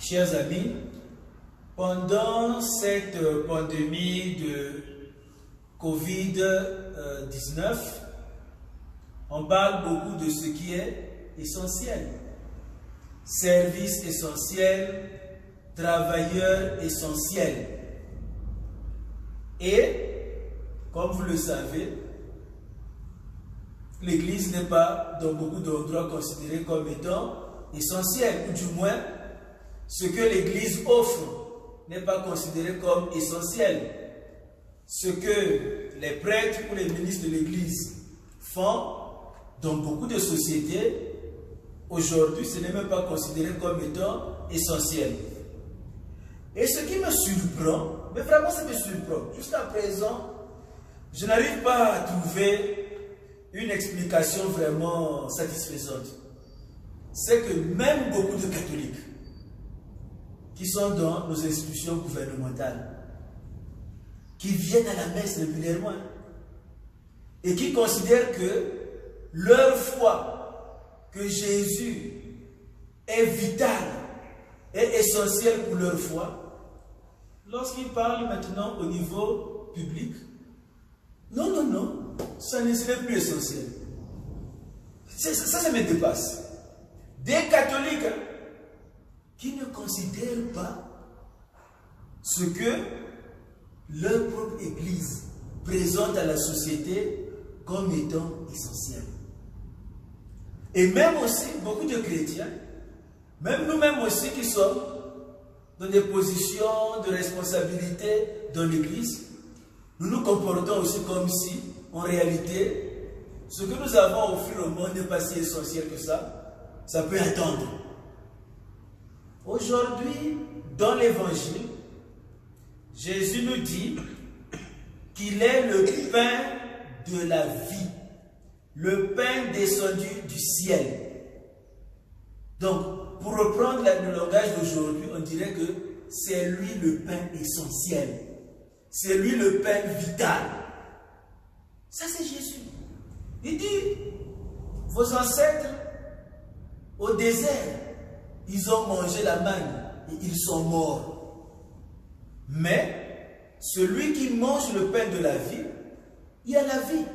Chers amis, pendant cette pandémie de Covid-19, on parle beaucoup de ce qui est essentiel. Services essentiels, travailleurs essentiels. Et, comme vous le savez, l'Église n'est pas dans beaucoup d'endroits considérée comme étant essentielle, ou du moins, ce que l'Église offre n'est pas considéré comme essentiel. Ce que les prêtres ou les ministres de l'Église font dans beaucoup de sociétés, aujourd'hui, ce n'est même pas considéré comme étant essentiel. Et ce qui me surprend, mais vraiment ça me surprend, jusqu'à présent, je n'arrive pas à trouver une explication vraiment satisfaisante. C'est que même beaucoup de catholiques qui sont dans nos institutions gouvernementales, qui viennent à la messe régulièrement et qui considèrent que leur foi, que Jésus est vital, est essentiel pour leur foi, lorsqu'ils parlent maintenant au niveau public, non, ça ne serait plus essentiel. Ça me dépasse. Des catholiques qui ne considèrent pas ce que leur propre Église présente à la société comme étant essentiel. Et même aussi, beaucoup de chrétiens, même nous-mêmes aussi qui sommes dans des positions de responsabilité dans l'Église, nous nous comportons aussi comme si, en réalité, ce que nous avons à offrir au monde n'est pas si essentiel que ça peut attendre. Aujourd'hui, dans l'Évangile, Jésus nous dit qu'il est le pain de la vie, le pain descendu du ciel. Donc, pour reprendre le langage d'aujourd'hui, on dirait que c'est lui le pain essentiel. C'est lui le pain vital. Ça, c'est Jésus. Il dit, vos ancêtres, au désert, ils ont mangé la manne et ils sont morts. Mais, celui qui mange le pain de la vie, il a la vie.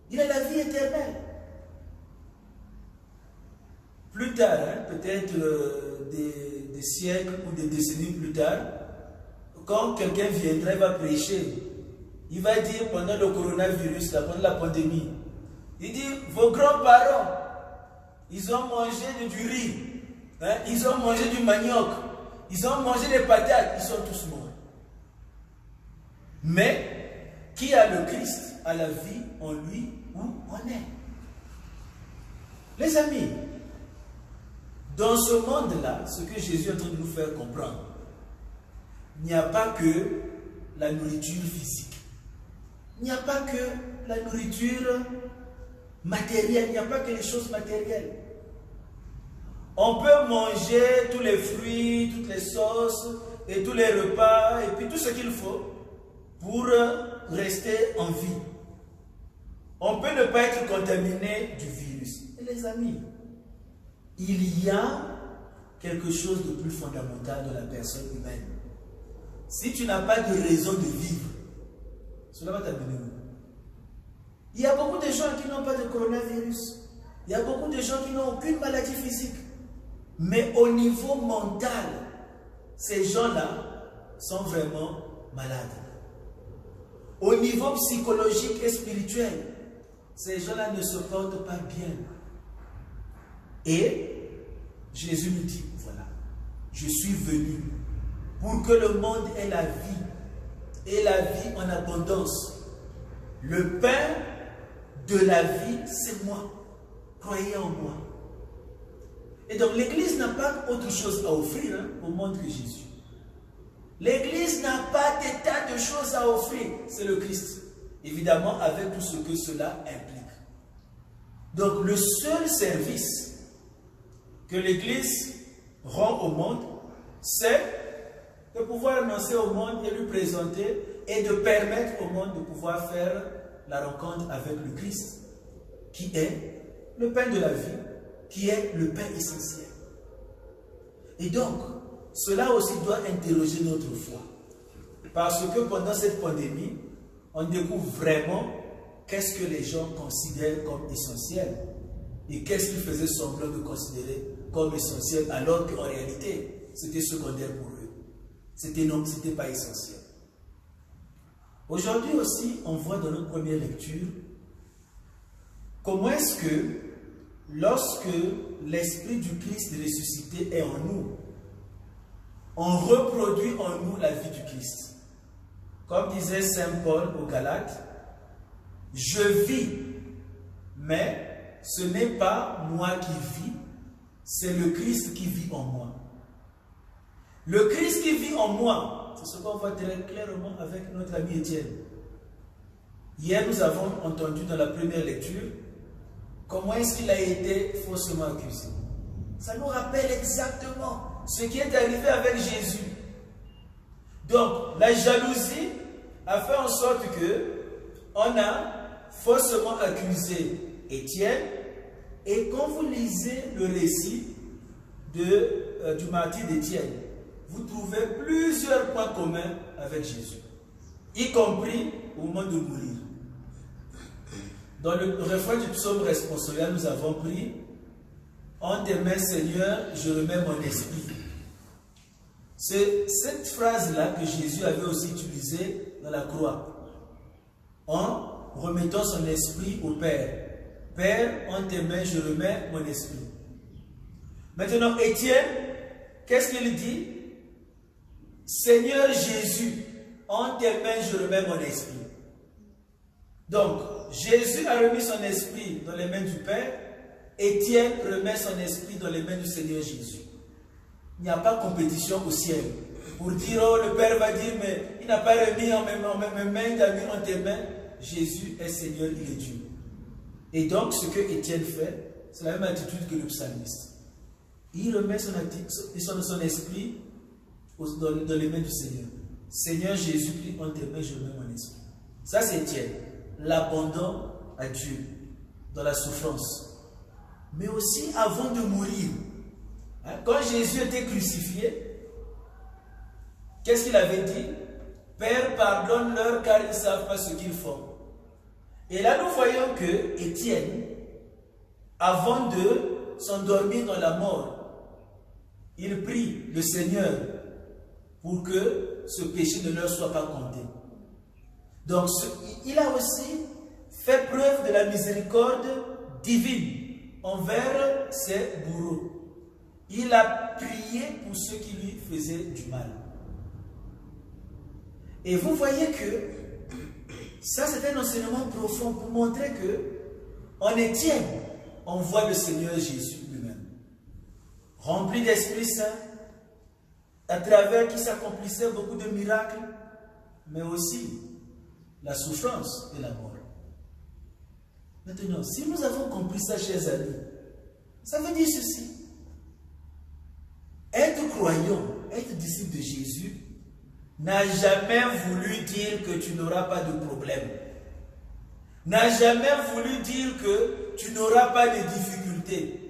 Il a la vie éternelle. Plus tard, peut-être des siècles ou des décennies plus tard, quand quelqu'un viendra, il va prêcher. Il va dire pendant le coronavirus, pendant la pandémie, il dit, vos grands-parents, ils ont mangé du riz, ils ont mangé du manioc, ils ont mangé des patates, ils sont tous morts. Mais, qui a le Christ, a la vie en lui où on est. Les amis, dans ce monde-là, ce que Jésus est en train de nous faire comprendre, il n'y a pas que la nourriture physique. Il n'y a pas que la nourriture matérielle. Il n'y a pas que les choses matérielles. On peut manger tous les fruits, toutes les sauces et tous les repas et puis tout ce qu'il faut pour rester en vie. On peut ne pas être contaminé du virus. Et les amis, il y a quelque chose de plus fondamental dans la personne humaine. Si tu n'as pas de raison de vivre, cela va t'amener où? Il y a beaucoup de gens qui n'ont pas de coronavirus. Il y a beaucoup de gens qui n'ont aucune maladie physique. Mais au niveau mental, ces gens-là sont vraiment malades. Au niveau psychologique et spirituel, ces gens-là ne se portent pas bien. Et Jésus nous dit, voilà, je suis venu pour que le monde ait la vie, et la vie en abondance. Le pain de la vie, c'est moi. Croyez en moi. Et donc l'Église n'a pas autre chose à offrir au monde que Jésus. L'Église n'a pas des tas de choses à offrir, c'est le Christ. Évidemment, avec tout ce que cela implique. Donc le seul service que l'Église rend au monde, c'est de pouvoir annoncer au monde et lui présenter et de permettre au monde de pouvoir faire la rencontre avec le Christ, qui est le pain de la vie, qui est le pain essentiel. Et donc, cela aussi doit interroger notre foi. Parce que pendant cette pandémie, on découvre vraiment qu'est-ce que les gens considèrent comme essentiel et qu'est-ce qu'ils faisaient semblant de considérer comme essentiel alors qu'en réalité, c'était secondaire pour eux. C'était pas essentiel. Aujourd'hui aussi, on voit dans notre première lecture comment est-ce que lorsque l'Esprit du Christ ressuscité est en nous, on reproduit en nous la vie du Christ. Comme disait Saint Paul aux Galates, je vis, mais ce n'est pas moi qui vis, c'est le Christ qui vit en moi. Le Christ qui vit en moi, c'est ce qu'on voit très clairement avec notre ami Étienne. Hier, nous avons entendu dans la première lecture comment est-ce qu'il a été faussement accusé. Ça nous rappelle exactement ce qui est arrivé avec Jésus. Donc, la jalousie a fait en sorte que on a faussement accusé Étienne. Et quand vous lisez le récit du martyre d'Étienne, vous trouvez plusieurs points communs avec Jésus, y compris au moment de mourir. Dans le refrain du psaume responsorial, nous avons pris « En tes mains, Seigneur, je remets mon esprit ». C'est cette phrase-là que Jésus avait aussi utilisée dans la croix, en remettant son esprit au Père. « Père, en tes mains, je remets mon esprit ». Maintenant, Étienne, qu'est-ce qu'il dit? « Seigneur Jésus, en tes mains, je remets mon esprit ». Donc, Jésus a remis son esprit dans les mains du Père. Étienne remet son esprit dans les mains du Seigneur Jésus. Il n'y a pas de compétition au ciel. Pour dire, oh, le Père va dire, mais il n'a pas remis en mes mains, il a mis en tes mains. Jésus est Seigneur, il est Dieu. Et donc, ce que Étienne fait, c'est la même attitude que le psalmiste. Il remet son esprit dans les mains du Seigneur. Seigneur Jésus-Christ, en tes mains, je remets mon esprit. Ça, c'est Étienne. L'abandon à Dieu dans la souffrance. Mais aussi avant de mourir. Quand Jésus était crucifié, qu'est-ce qu'il avait dit? Père, pardonne-leur car ils ne savent pas ce qu'ils font. Et là, nous voyons que Étienne, avant de s'endormir dans la mort, il prie le Seigneur pour que ce péché ne leur soit pas compté. Donc, il a aussi fait preuve de la miséricorde divine envers ses bourreaux. Il a prié pour ceux qui lui faisaient du mal. Et vous voyez que ça, c'est un enseignement profond pour montrer que en Étienne, on voit le Seigneur Jésus lui-même, rempli d'Esprit Saint, à travers qui s'accomplissaient beaucoup de miracles, mais aussi la souffrance et la mort. Maintenant, si nous avons compris ça, chers amis, ça veut dire ceci. Être croyant, être disciple de Jésus, n'a jamais voulu dire que tu n'auras pas de problème. N'a jamais voulu dire que tu n'auras pas de difficultés.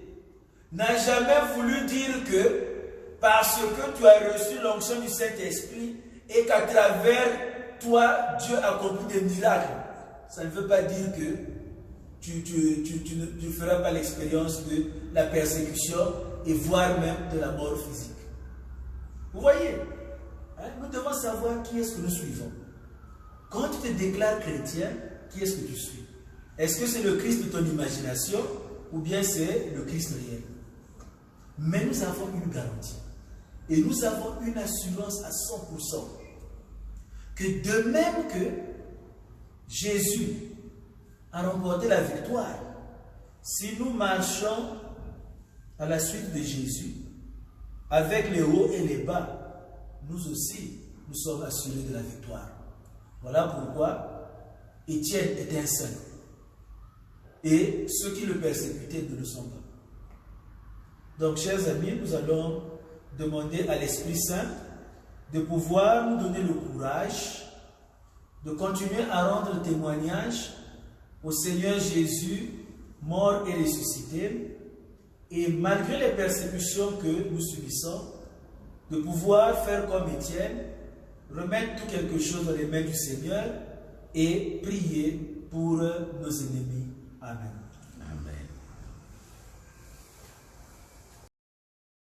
N'a jamais voulu dire que parce que tu as reçu l'onction du Saint-Esprit et qu'à travers toi, Dieu accomplit des miracles. Ça ne veut pas dire que tu ne feras pas l'expérience de la persécution et voire même de la mort physique. Vous voyez, nous devons savoir qui est-ce que nous suivons. Quand tu te déclares chrétien, qui est-ce que tu suis? Est-ce que c'est le Christ de ton imagination ou bien c'est le Christ réel? Mais nous avons une garantie et nous avons une assurance à 100% que de même que Jésus a remporté la victoire, si nous marchons à la suite de Jésus, avec les hauts et les bas, nous aussi, nous sommes assurés de la victoire. Voilà pourquoi Étienne était un saint. Et ceux qui le persécutaient ne le sont pas. Donc, chers amis, nous allons demander à l'Esprit Saint de pouvoir nous donner le courage de continuer à rendre témoignage au Seigneur Jésus, mort et ressuscité, et malgré les persécutions que nous subissons, de pouvoir faire comme Étienne, remettre tout quelque chose dans les mains du Seigneur et prier pour nos ennemis. Amen. Amen.